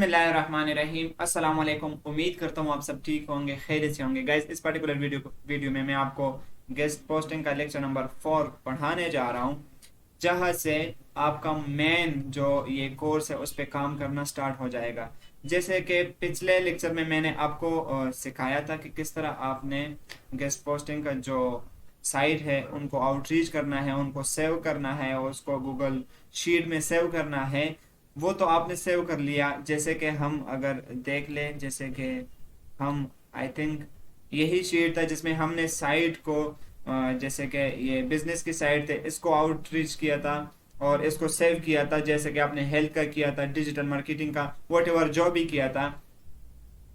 बिस्मिल्लाहिर्रहमानिर्रहीम। अस्सलाम वालेकुम। उम्मीद करता हूँ आप सब ठीक होंगे, खैरियत से होंगे। गाइस, इस पर्टिकुलर वीडियो में मैं आपको गेस्ट पोस्टिंग का लेक्चर नंबर 4 पढ़ाने जा रहा हूँ, जहाँ से आपका मेन जो ये कोर्स है उस पर काम करना स्टार्ट हो जाएगा। जैसे कि पिछले लेक्चर में मैंने आपको सिखाया था कि किस तरह आपने गेस्ट पोस्टिंग का जो साइट है उनको आउटरीच करना है, उनको सेव करना है और उसको गूगल शीट में सेव करना है। वो तो आपने सेव कर लिया। जैसे कि हम अगर देख लें, जैसे कि हम आई थिंक यही शीट था जिसमें हमने साइट को जैसे कि ये बिजनेस की साइट थे, इसको आउटरीच किया था और इसको सेव किया था। जैसे कि आपने हेल्थ का किया था, डिजिटल मार्केटिंग का, वट एवर जो भी किया था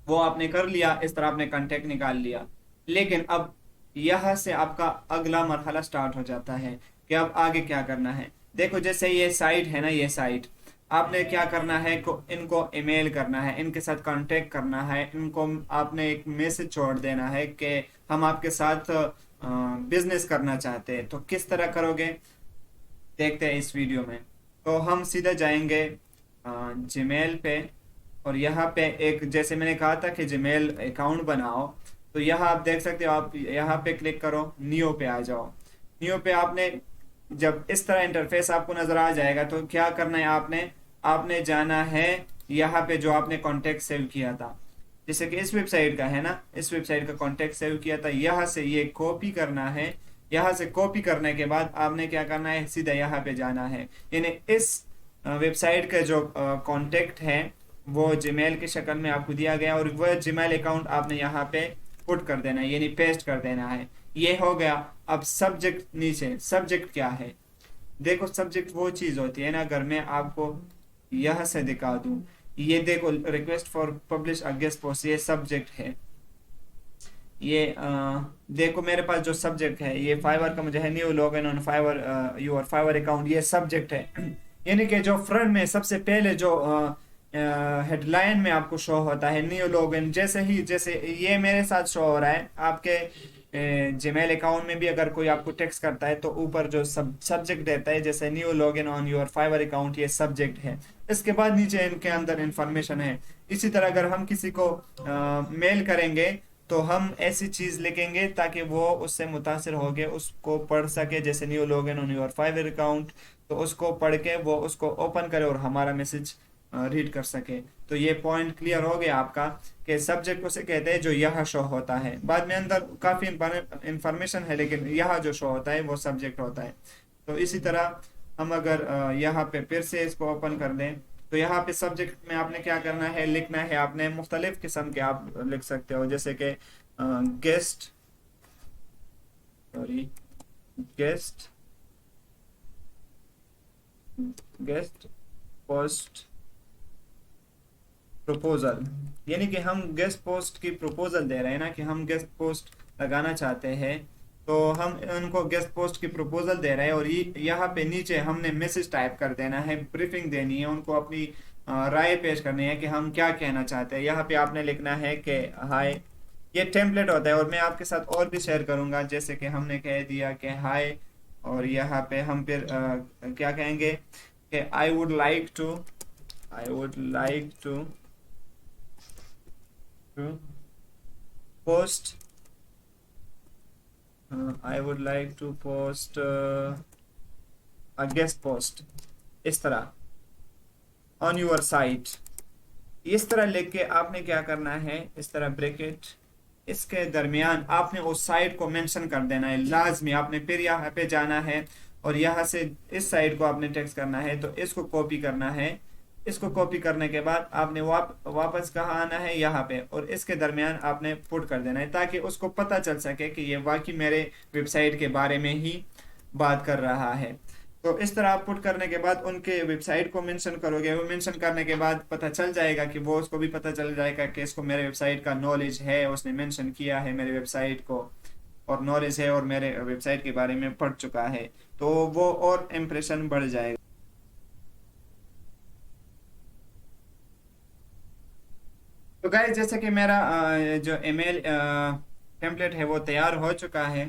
वो आपने कर लिया। इस तरह आपने कंटेक्ट निकाल लिया। लेकिन अब यहाँ से आपका अगला मरहला स्टार्ट हो जाता है कि अब आगे क्या करना है। देखो, जैसे ये साइट है ना, ये साइट आपने क्या करना है को इनको ईमेल करना है, इनके साथ कांटेक्ट करना है, इनको आपने एक मैसेज छोड़ देना है कि हम आपके साथ बिजनेस करना चाहते हैं। तो किस तरह करोगे देखते हैं इस वीडियो में। तो हम सीधा जाएंगे जीमेल पे और यहाँ पे एक, जैसे मैंने कहा था कि जीमेल अकाउंट बनाओ, तो यहाँ आप देख सकते हो। आप यहाँ पे क्लिक करो, नियो पे आ जाओ। नियो पे आपने जब इस तरह इंटरफेस आपको नजर आ जाएगा तो क्या करना है, आपने आपने जाना है यहाँ पे जो आपने कॉन्टेक्ट सेव किया था। जैसे कि इस वेबसाइट का है ना, इस वेबसाइट का कॉन्टेक्ट सेव किया था, यहाँ से ये कॉपी करना है। यहाँ से कॉपी करने के बाद आपने क्या करना है, सीधा यहाँ पे जाना है। यानी इस वेबसाइट का जो कॉन्टेक्ट है वो जीमेल की शक्ल में आपको दिया गया और वह जीमेल अकाउंट आपने यहाँ पे पुट कर देना है, यानी पेस्ट कर देना है। ये हो गया। अब सब्जेक्ट, नीचे सब्जेक्ट क्या है। देखो, सब्जेक्ट वो चीज होती है ना, अगर मैं आपको यहाँ से दिखा दूं, ये देखो, request for publish a guest post, ये सब्जेक्ट है। ये देखो मेरे पास जो सब्जेक्ट है, ये फाइवर का मुझे है, new login on Fiverr your Fiverr account, ये सब्जेक्ट है। यानी कि जो फ्रंट में सबसे पहले जो हेडलाइन में आपको शो होता है न्यू लॉगिन, जैसे ये मेरे साथ शो हो रहा है, आपके जीमेल अकाउंट में भी अगर कोई आपको टेक्स्ट करता है तो ऊपर जो सब्जेक्ट देता है, जैसे new login on your Fiverr account, ये सब्जेक्ट है। इसके बाद नीचे इनके अंदर इंफॉर्मेशन है। इसी तरह अगर हम किसी को मेल करेंगे तो हम ऐसी चीज लिखेंगे ताकि वो उससे मुतासिर हो गए, उसको पढ़ सके। जैसे new login on your Fiverr account, तो उसको पढ़ के वो उसको ओपन करे और हमारा मैसेज रीड कर सके। तो ये पॉइंट क्लियर हो गया आपका कि सब्जेक्ट उसे कहते हैं जो यहाँ शो होता है। बाद में अंदर काफी इंफॉर्मेशन है, लेकिन यहाँ जो शो होता है वो सब्जेक्ट होता है। तो इसी तरह हम अगर यहाँ पे फिर से इसको ओपन कर दें तो यहाँ पे सब्जेक्ट में आपने क्या करना है, लिखना है आपने मुख्तलिफ किस्म के आप लिख सकते हो। जैसे कि guest, sorry, guest guest post proposal, यानी कि हम गेस्ट पोस्ट की प्रपोजल दे रहे हैं ना, कि हम गेस्ट पोस्ट लगाना चाहते हैं। तो हम उनको गेस्ट पोस्ट की प्रपोजल दे रहे हैं और ये यहाँ पे नीचे हमने मैसेज टाइप कर देना है, ब्रीफिंग देनी है, उनको अपनी राय पेश करनी है कि हम क्या कहना चाहते हैं। यहाँ पे आपने लिखना है कि हाय, ये टेम्पलेट होता है और मैं आपके साथ और भी शेयर करूंगा। जैसे कि हमने कह दिया कि हाय, और यहाँ पे हम फिर क्या कहेंगे कि I would like to post I would like to post a guest post, इस तरह on your site। इस तरह लिख के आपने क्या करना है, इस तरह ब्रैकेट, इसके दरमियान आपने उस साइट को मेंशन कर देना है लाजमी। आपने फिर यहाँ पे जाना है और यहाँ से इस साइट को आपने टेक्स्ट करना है, तो इसको कॉपी करना है। इसको कॉपी करने के बाद आपने वापस कहाँ आना है, यहाँ पे, और इसके दरमियान आपने पुट कर देना है ताकि उसको पता चल सके कि ये वाकई मेरे वेबसाइट के बारे में ही बात कर रहा है। तो इस तरह आप पुट करने के बाद उनके वेबसाइट को मेंशन करोगे। वो मेंशन करने के बाद पता चल जाएगा कि वो, उसको भी पता चल जाएगा कि इसको मेरे वेबसाइट का नॉलेज है, उसने मेंशन किया है मेरे वेबसाइट को और नॉलेज है और मेरे वेबसाइट के बारे में पढ़ चुका है, तो वो और इम्प्रेशन बढ़ जाएगा। तो गाइस, जैसे कि मेरा जो ईमेल टेम्पलेट है वो तैयार हो चुका है।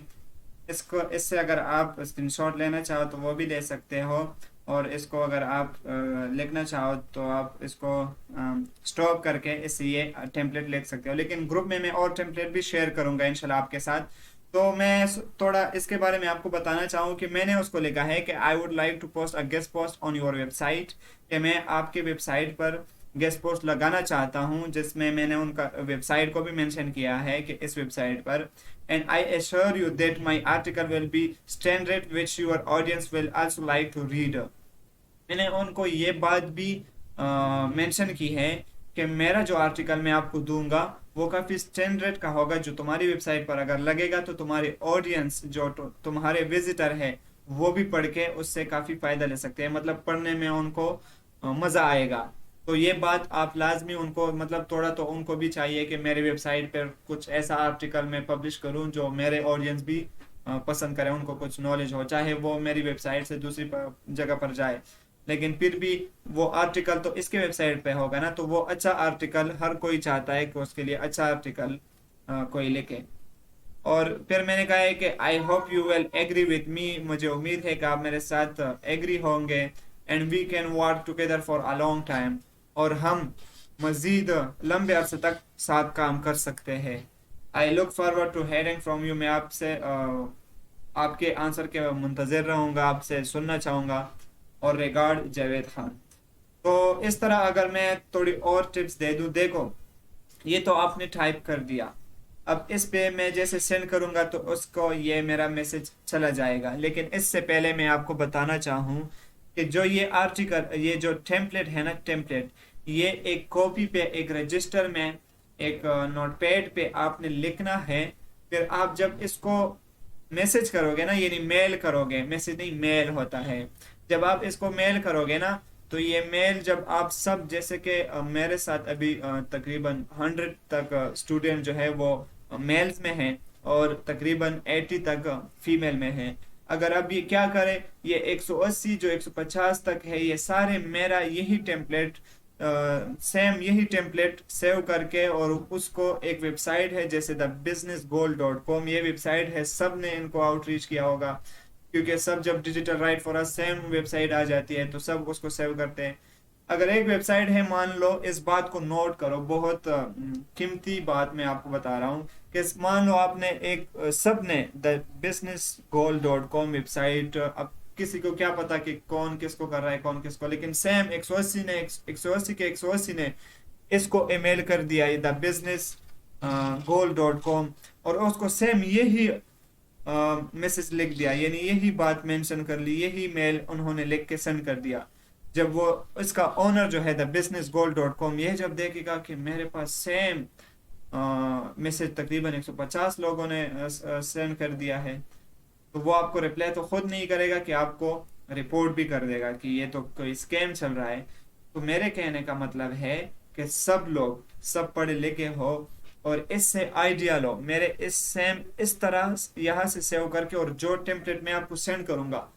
इसको, इससे अगर आप स्क्रीनशॉट लेना चाहो तो वो भी ले सकते हो। और इसको अगर आप लिखना चाहो तो आप इसको स्टॉप करके इससे ये टेम्पलेट लिख सकते हो। लेकिन ग्रुप में मैं और टेम्पलेट भी शेयर करूंगा इंशाल्लाह आपके साथ। तो मैं थोड़ा इसके बारे में आपको बताना चाहूँ कि मैंने उसको लिखा है कि I would like to post a guest post on your website, कि मैं आपके वेबसाइट पर गेस्ट पोस्ट लगाना चाहता हूँ, जिसमें मैंने उनका वेबसाइट को भी मेंशन किया है कि इस वेबसाइट पर। And I assure you that my article will be standard which your audience will also like to read. मैंने उनको ये बात भी मेंशन की है कि मेरा जो आर्टिकल मैं आपको दूंगा वो काफी स्टैंडर्ड का होगा, जो तुम्हारी वेबसाइट पर अगर लगेगा तो तुम्हारी ऑडियंस जो तुम्हारे विजिटर है वो भी पढ़ के उससे काफी फायदा ले सकते हैं, मतलब पढ़ने में उनको मजा आएगा। तो ये बात आप लाजमी उनको, मतलब थोड़ा तो उनको भी चाहिए कि मेरे वेबसाइट पर कुछ ऐसा आर्टिकल मैं पब्लिश करूं जो मेरे ऑडियंस भी पसंद करें, उनको कुछ नॉलेज हो, चाहे वो मेरी वेबसाइट से दूसरी जगह पर जाए, लेकिन फिर भी वो आर्टिकल तो इसके वेबसाइट पे होगा ना। तो वो अच्छा आर्टिकल हर कोई चाहता है कि उसके लिए अच्छा आर्टिकल कोई लिखे। और फिर मैंने कहा है कि I hope you will agree with me, मुझे उम्मीद है कि आप मेरे साथ एग्री होंगे। And we can work together for a long time, और हम मजीद लंबे अरसे तक साथ काम कर सकते हैं। I look forward to hearing from you, मैं आपसे आपके आंसर के मुंतजर रहूंगा, आपसे सुनना चाहूंगा। और रिगार्ड जावेद खान। तो इस तरह अगर मैं थोड़ी और टिप्स दे दूं, देखो ये तो आपने टाइप कर दिया, अब इस पे मैं जैसे सेंड करूंगा तो उसको ये मेरा मैसेज चला जाएगा। लेकिन इससे पहले मैं आपको बताना चाहूँ कि जो ये आर्टिकल, ये जो टेम्पलेट है ना, टेम्पलेट ये एक कॉपी पे, एक रजिस्टर में, एक नोटपैड पे आपने लिखना है। फिर आप जब इसको मैसेज करोगे ना, यानी मेल करोगे, मैसेज नहीं मेल होता है, जब आप इसको मेल करोगे ना तो ये मेल जब आप सब, जैसे कि मेरे साथ अभी तकरीबन 100 तक स्टूडेंट जो है वो मेल्स में हैं और तकरीबन 80 तक फीमेल में हैं। अगर अब ये क्या करे, ये 180 जो 150 तक है, ये सारे मेरा यही टेम्पलेट सेम यही टेम्पलेट सेव करके, और उसको एक वेबसाइट है जैसे thebusinessgoal.com, ये वेबसाइट है, सब ने इनको आउटरीच किया होगा, क्योंकि सब जब digital right for us same website आ जाती है तो सब उसको सेव करते हैं। अगर एक वेबसाइट है, मान लो, इस बात को नोट करो, बहुत कीमती बात मैं आपको बता रहा हूँ कि मान लो आपने एक सब ने thebusinessgoal.com वेबसाइट, अब किसी को क्या पता कि कौन किसको कर रहा है, कौन किसको, लेकिन सेम 180 ने 180 के 180 ने इसको ईमेल कर दिया thebusinessgoal.com, और उसको सेम यही मैसेज लिख दिया, यानी यही बात मेंशन कर ली, यही मेल उन्होंने लिख के सेंड कर दिया। जब वो इसका ओनर जो है thebusinessgoal.com ये जब देखेगा कि मेरे पास सेम मैसेज तकरीबन 150 लोगों ने सेंड कर दिया है, तो वो आपको रिप्लाई तो खुद नहीं करेगा कि आपको रिपोर्ट भी कर देगा कि ये तो कोई स्कैम चल रहा है। तो मेरे कहने का मतलब है कि सब लोग, सब पढ़े लिखे हो और इससे आइडिया लो, मेरे इस तरह यहाँ से सेव करके, और जो टेम्पलेट मैं आपको सेंड करूंगा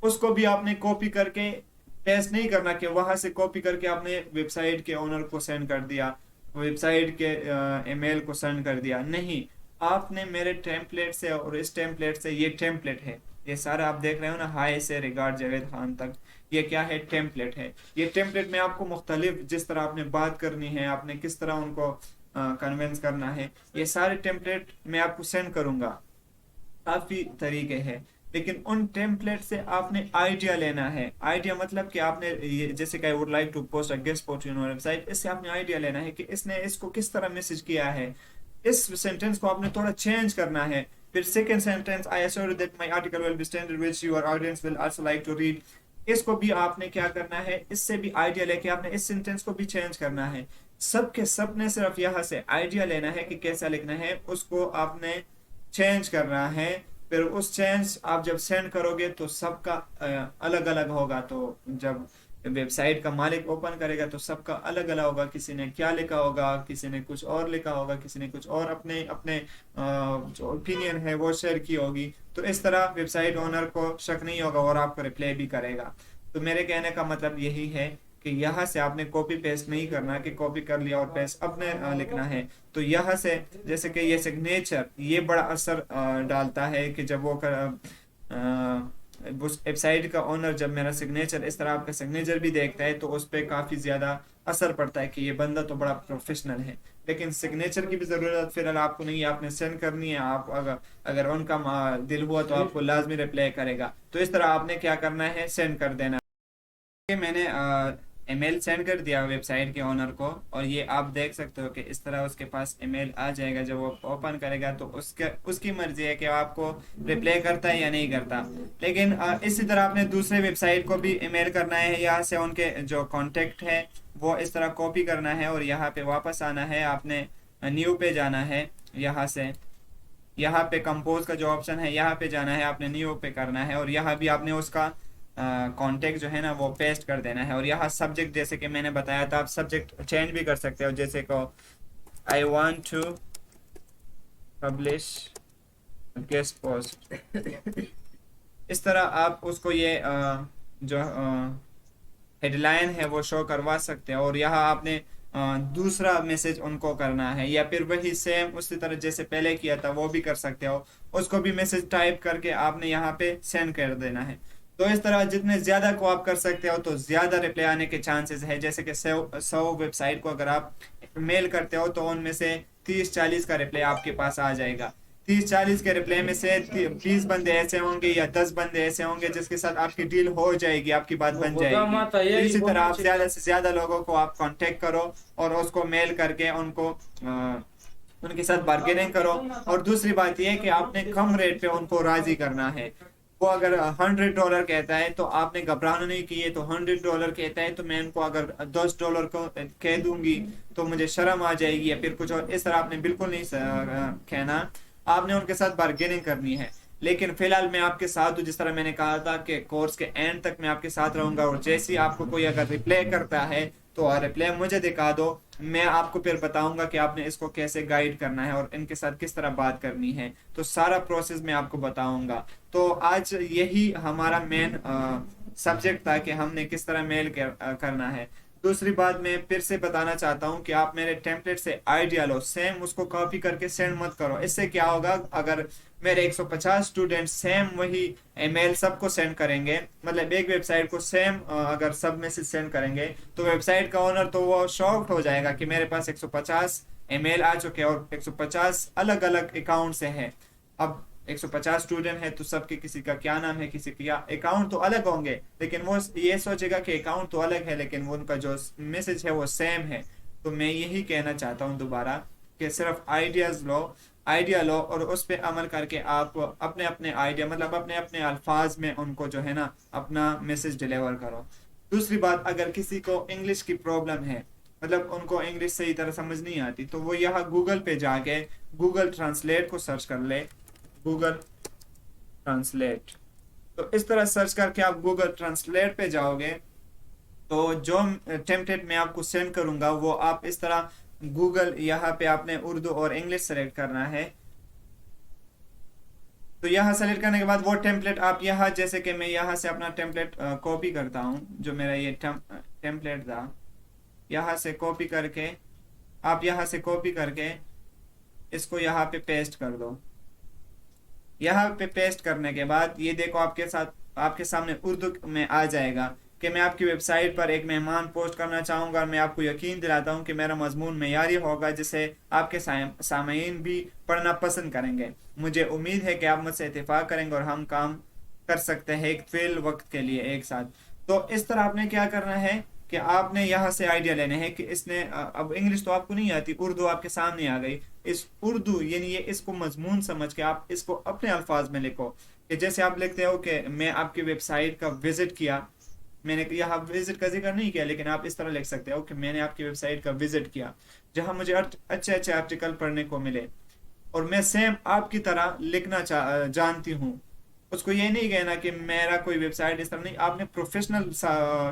उसको भी आपने कॉपी करके पेस्ट नहीं करना कि वहां से कॉपी करके आपने वेबसाइट के ओनर को सेंड कर दिया, वेबसाइट के ईमेल को सेंड कर दिया, नहीं, आपने मेरे टेम्पलेट से, और इस टेम्पलेट से, ये टेम्पलेट है, ये सारा आप देख रहे हो ना, हाय से रिगार्ड जावेद खान तक, ये क्या है, टेम्पलेट है। ये टेम्पलेट में आपको मुख्तलिफ, जिस तरह आपने बात करनी है, आपने किस तरह उनको कन्विंस करना है, ये सारे टेम्पलेट मैं आपको सेंड करूंगा। काफी तरीके हैं, लेकिन उन टेम्पलेट से आपने आइडिया लेना है। आइडिया मतलब कि आपने ये, जैसे कि I would like to post a guest post on your website, इससे आपने आइडिया लेना है कि इसने इसको किस तरह मैसेज किया है, इस सेंटेंस को आपने थोड़ा चेंज करना है। फिर second sentence, I assure that my article will be standard which your audience will also like to read, इसको भी आपने क्या करना है, इससे भी आइडिया लेके आपने इस सेंटेंस को भी चेंज करना है। सबके सब ने सिर्फ यहाँ से आइडिया लेना है कि कैसा लिखना है, उसको आपने चेंज करना है। फिर उस चेंज आप जब सेंड करोगे तो सबका अलग अलग होगा। तो जब वेबसाइट का मालिक ओपन करेगा तो सबका अलग अलग होगा, किसी ने क्या लिखा होगा, किसी ने कुछ और लिखा होगा, किसी ने कुछ और अपने अपने जो ओपिनियन है वो शेयर की होगी। तो इस तरह वेबसाइट ओनर को शक नहीं होगा और आपको रिप्लाई भी करेगा। तो मेरे कहने का मतलब यही है कि यहाँ से आपने कॉपी पेस्ट नहीं करना कि कॉपी कर लिया और पेस्ट अपने लिखना है। तो यहाँ से, जैसे कि ये सिग्नेचर, ये बड़ा असर डालता है कि जब वो उस वेबसाइट का ओनर जब मेरा सिग्नेचर इस तरह आपका सिग्नेचर भी देखता है तो उस पर काफ़ी ज़्यादा असर पड़ता है कि ये बंदा तो बड़ा प्रोफेशनल है। लेकिन सिग्नेचर की भी ज़रूरत फिलहाल आपको नहीं है, आपने सेंड करनी है। आप अगर अगर उनका दिल हुआ तो आपको लाजमी रिप्लाई करेगा। तो इस तरह आपने क्या करना है, सेंड कर देना। मैंने ईमेल सेंड कर दिया वेबसाइट के ओनर को, और ये आप देख सकते हो कि इस तरह उसके पास ईमेल आ जाएगा। जब वो ओपन करेगा तो उसकी मर्जी है कि आपको रिप्लाई करता है या नहीं करता। लेकिन इसी तरह आपने दूसरे वेबसाइट को भी ईमेल करना है। यहाँ से उनके जो कॉन्टेक्ट है वो इस तरह कॉपी करना है और यहाँ पे वापस आना है। आपने न्यू पे जाना है, यहाँ से यहाँ पे कंपोज का जो ऑप्शन है यहाँ पे जाना है, आपने न्यू पे करना है और यहाँ भी आपने उसका कॉन्टेक्ट जो है ना वो पेस्ट कर देना है। और यहाँ सब्जेक्ट जैसे कि मैंने बताया था, आप सब्जेक्ट चेंज भी कर सकते हो, जैसे को I want to publish guest post. इस तरह आप उसको ये जो हेडलाइन है वो शो करवा सकते हैं। और यहाँ आपने दूसरा मैसेज उनको करना है, या फिर वही सेम उसी तरह जैसे पहले किया था वो भी कर सकते हो। उसको भी मैसेज टाइप करके आपने यहाँ पे सेंड कर देना है। तो इस तरह जितने ज्यादा को आप कर सकते हो तो ज्यादा रिप्लाई आने के चांसेस है। जैसे कि 100 वेबसाइट को अगर आप मेल करते हो तो उनमें से 30-40 का रिप्लाई आपके पास आ जाएगा। 30-40 के रिप्लाई में से 20 बंदे ऐसे होंगे या 10 बंदे ऐसे होंगे जिसके साथ आपकी डील हो जाएगी, आपकी बात बन जाएगी। तो इसी तरह आप ज्यादा से ज्यादा लोगों को आप कांटेक्ट करो और उसको मेल करके उनको उनके साथ बार्गेनिंग करो। और दूसरी बात यह है कि आपने कम रेट पे उनको राजी करना है। वो अगर $100 कहता है तो आपने घबराना नहीं कि ये तो $100 कहता है तो मैं इनको अगर $10 को कह दूंगी तो मुझे शर्म आ जाएगी या फिर कुछ और। इस तरह आपने बिल्कुल नहीं कहना, आपने उनके साथ बार्गेनिंग करनी है। लेकिन फिलहाल मैं आपके साथ हूँ, जिस तरह मैंने कहा था कि कोर्स के एंड तक मैं आपके साथ रहूंगा। और जैसे ही आपको कोई अगर रिप्लाई करता है तो रिप्लाई मुझे दिखा दो, मैं आपको फिर बताऊंगा कि आपने इसको कैसे गाइड करना है और इनके साथ किस तरह बात करनी है। तो सारा प्रोसेस मैं आपको बताऊंगा। तो आज यही हमारा मेन सब्जेक्ट था कि हमने किस तरह मेल करना है। दूसरी बात मैं फिर से बताना चाहता हूं कि आप मेरे टेम्पलेट से आइडिया लो, सेम उसको कॉपी करके सेंड मत करो। इससे क्या होगा, अगर मेरे 150 स्टूडेंट सेम वही ईमेल सबको सेंड करेंगे, मतलब एक वेबसाइट को सेम अगर सब मैसेज सेंड करेंगे तो वेबसाइट का ओनर तो वो शॉक्ड हो जाएगा कि मेरे पास 150 ईमेल आ चुके हैं और 150 अलग अलग अकाउंट से हैं। अब 150 स्टूडेंट है तो सबके किसी का क्या नाम है, किसी का अकाउंट तो अलग होंगे, लेकिन वो ये सोचेगा कि अकाउंट तो अलग है लेकिन वो उनका जो मैसेज है वो सेम है। तो मैं यही कहना चाहता हूँ दोबारा कि सिर्फ आइडिया लो और उस पर अमल करके आप अपने अपने आइडिया मतलब अपने अपने अल्फाज में उनको जो है ना अपना मैसेज डिलीवर करो। दूसरी बात, अगर किसी को इंग्लिश की प्रॉब्लम है, मतलब उनको इंग्लिश सही तरह समझ नहीं आती, तो वो यहाँ गूगल पे जाके गूगल ट्रांसलेट को सर्च कर ले, गूगल ट्रांसलेट। तो इस तरह सर्च करके आप गूगल ट्रांसलेट पे जाओगे तो जो टेम्पलेट मैं आपको सेंड करूंगा वो आप इस तरह गूगल यहाँ पे आपने उर्दू और इंग्लिश सेलेक्ट करना है। तो यहाँ सेलेक्ट करने के बाद वो टेम्पलेट आप यहाँ, जैसे कि मैं यहाँ से अपना टेम्पलेट कॉपी करता हूँ, जो मेरा ये टेम्पलेट था, यहाँ से कॉपी करके आप यहाँ से कॉपी करके इसको यहाँ पे पेस्ट कर दो। यहाँ पे पेस्ट करने के बाद ये देखो आपके सामने उर्दू में आ जाएगा कि मैं आपकी वेबसाइट पर एक मेहमान पोस्ट करना चाहूंगा और मैं आपको यकीन दिलाता हूं कि मेरा मजमून मेयारी होगा जिसे आपके सामईन भी पढ़ना पसंद करेंगे। मुझे उम्मीद है कि आप मुझसे इत्तेफाक करेंगे और हम काम कर सकते हैं एक फेल वक्त के लिए एक साथ। तो इस तरह आपने क्या करना है कि आपने यहाँ से आइडिया लेने हैं कि इसने अब इंग्लिश तो आपको नहीं आती, उर्दू आपके सामने आ गई। इस उर्दू यानी ये इसको मजमून समझ के आप इसको अपने अल्फाज में लिखो कि जैसे आप लिखते हो कि मैं आपकी वेबसाइट का विजिट किया, मैंने यहाँ विजिट का जिक्र नहीं किया लेकिन आप इस तरह लिख सकते हो कि मैंने आपकी वेबसाइट का विजिट किया जहां मुझे अच्छे अच्छे आर्टिकल पढ़ने को मिले और मैं सेम आपकी तरह लिखना जानती हूँ। उसको ये नहीं कहना कि मेरा कोई वेबसाइट इस तरह नहीं, आपने प्रोफेशनल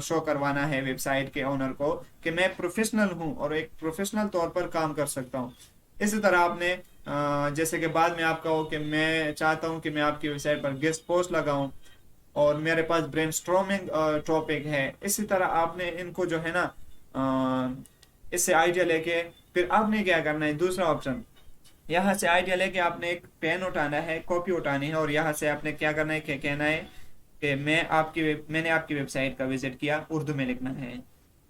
शो करवाना है वेबसाइट के ओनर को कि मैं प्रोफेशनल हूँ और एक प्रोफेशनल तौर पर काम कर सकता हूँ। इसी तरह आपने जैसे कि बाद में आप कहो कि मैं चाहता हूँ कि मैं आपकी वेबसाइट पर गेस्ट पोस्ट लगाऊं और मेरे पास ब्रेनस्टॉर्मिंग टॉपिक है। इसी तरह आपने इनको जो है ना इससे आइडिया लेके फिर आपने क्या करना है, दूसरा ऑप्शन यहाँ से आइडिया लेके आपने एक पेन उठाना है, कॉपी उठानी है और यहाँ से आपने क्या करना है, क्या कहना है कि मैंने आपकी वेबसाइट का विजिट किया, उर्दू में लिखना है।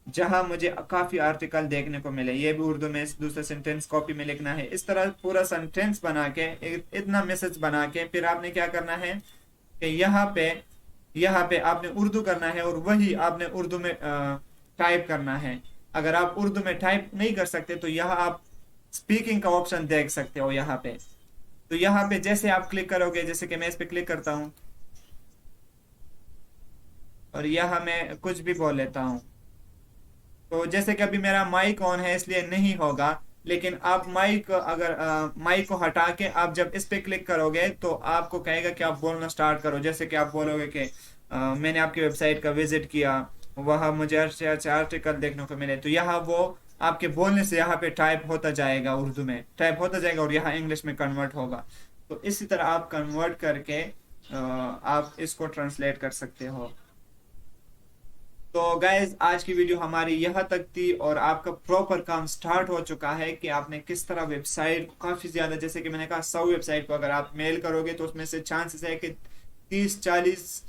जहां मुझे काफी आर्टिकल देखने को मिले, ये भी उर्दू में, दूसरा सेंटेंस कॉपी में लिखना है। इस तरह पूरा सेंटेंस बना के इतना मैसेज बना के फिर आपने क्या करना है कि यहाँ पे आपने उर्दू करना है और वही आपने उर्दू में टाइप करना है। अगर आप उर्दू में टाइप नहीं कर सकते तो यहाँ आप स्पीकिंग का ऑप्शन देख सकते हो यहाँ पे। तो यहाँ पे जैसे आप क्लिक करोगे, जैसे कि मैं इस पे क्लिक करता हूँ और यहाँ मैं कुछ भी बोल लेता हूँ। तो जैसे कि अभी मेरा माइक ऑन है इसलिए नहीं होगा, लेकिन आप माइक को हटा के आप जब इस पे क्लिक करोगे तो आपको कहेगा कि आप बोलना स्टार्ट करो। जैसे कि आप बोलोगे कि मैंने आपकी वेबसाइट का विजिट किया, वहाँ मुझे अच्छे अच्छे आर्टिकल देखने को मिले, तो यहाँ वो आपके बोलने से यहाँ पे टाइप होता जाएगा, उर्दू में टाइप होता जाएगा और यहाँ इंग्लिश में कन्वर्ट होगा। तो इसी तरह आप कन्वर्ट करके आप इसको ट्रांसलेट कर सकते हो। तो गाइज आज की वीडियो हमारी यहाँ तक थी और आपका प्रॉपर काम स्टार्ट हो चुका है कि आपने किस तरह वेबसाइट काफी ज्यादा, जैसे कि मैंने कहा 100 वेबसाइट को अगर आप मेल करोगे तो उसमें से चांसेस है कि 30 40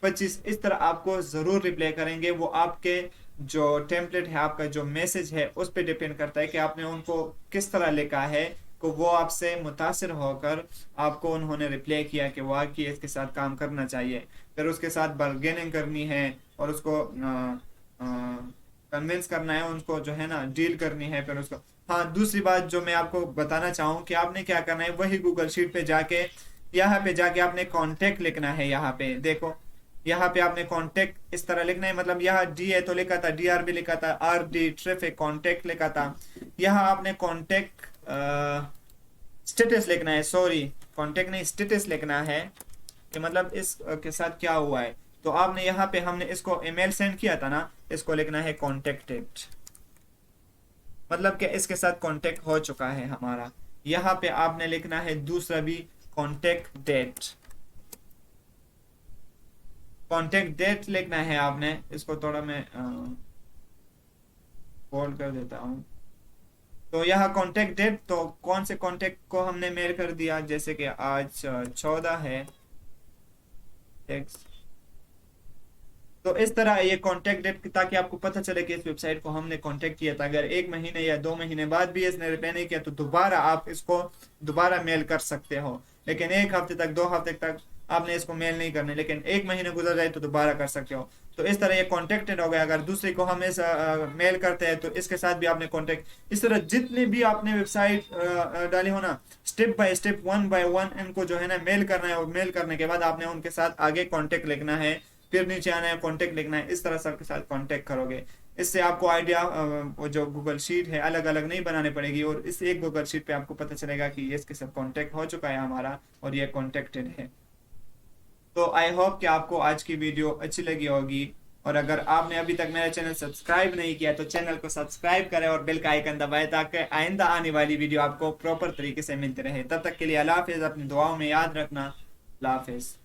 25 इस तरह आपको जरूर रिप्लाई करेंगे। वो आपके जो टेम्पलेट है, आपका जो मैसेज है उस पर डिपेंड करता है कि आपने उनको किस तरह लिखा है। को वो आपसे मुतासिर होकर आपको उन्होंने रिप्लाई किया कि वाकई इसके साथ काम करना चाहिए, फिर उसके साथ बार्गेनिंग करनी है और उसको कन्विंस करना है, उनको जो है ना डील करनी है फिर उसको। हाँ, दूसरी बात जो मैं आपको बताना चाहूँ कि आपने क्या करना है, वही गूगल शीट पे जाके यहाँ पे जाके आपने कांटेक्ट लिखना है। यहाँ पे देखो, यहाँ पे आपने कांटेक्ट इस तरह लिखना है, मतलब यहाँ डी है तो लिखा था DR भी लिखा था, RD ट्रैफिक कांटेक्ट लिखा था। यहाँ आपने कांटेक्ट स्टेटस लिखना है, सॉरी कांटेक्ट नहीं स्टेटस लिखना है कि मतलब इस के साथ क्या हुआ है। तो आपने यहाँ पे हमने इसको ईमेल सेंड किया था ना, इसको लिखना है कॉन्टेक्टेड, मतलब कि इसके साथ कांटेक्ट हो चुका है हमारा। यहाँ पे आपने लिखना है दूसरा भी कॉन्टेक्ट डेट लिखना है आपने। इसको थोड़ा मैं बोल्ड कर देता हूँ। तो यहाँ कॉन्टेक्ट डेट, तो कौन से कॉन्टेक्ट को हमने मेल कर दिया, जैसे कि आज 14 है तो इस तरह ये कॉन्टेक्ट डेट, ताकि आपको पता चले कि इस वेबसाइट को हमने कॉन्टेक्ट किया था। अगर 1 महीने या 2 महीने बाद भी इसने रिप्लाई नहीं किया तो दोबारा आप इसको दोबारा मेल कर सकते हो, लेकिन 1 हफ्ते तक 2 हफ्ते तक आपने इसको मेल नहीं करने, लेकिन 1 महीने गुजर जाए तो दोबारा कर सकते हो। तो इस तरह ये कॉन्टेक्टेड हो गया। अगर दूसरे को हम इस मेल करते हैं तो इसके साथ भी आपने कॉन्टेक्ट, इस तरह जितने भी आपने वेबसाइट डाली हो ना, स्टेप बाय स्टेप 1 बाय 1 इनको जो है ना मेल करना है और मेल करने के बाद आपने उनके साथ आगे कॉन्टेक्ट लिखना है, फिर नीचे आना है कॉन्टेक्ट लिखना है। इस तरह सबके साथ कॉन्टेक्ट करोगे, इससे आपको आइडिया वो जो गूगल शीट है अलग अलग नहीं बनाने पड़ेगी और इस एक गूगल शीट पे आपको पता चलेगा कि ये इसके साथ कॉन्टेक्ट हो चुका है हमारा और ये कॉन्टेक्टेड है। तो आई होप कि आपको आज की वीडियो अच्छी लगी होगी, और अगर आपने अभी तक मेरा चैनल सब्सक्राइब नहीं किया तो चैनल को सब्सक्राइब करें और बेल का आइकन दबाएं ताकि आइंदा आने वाली वीडियो आपको प्रॉपर तरीके से मिलती रहे। तब तक के लिए अल्लाह हाफिज़, अपनी दुआओं में याद रखना। अल्लाह हाफिज़।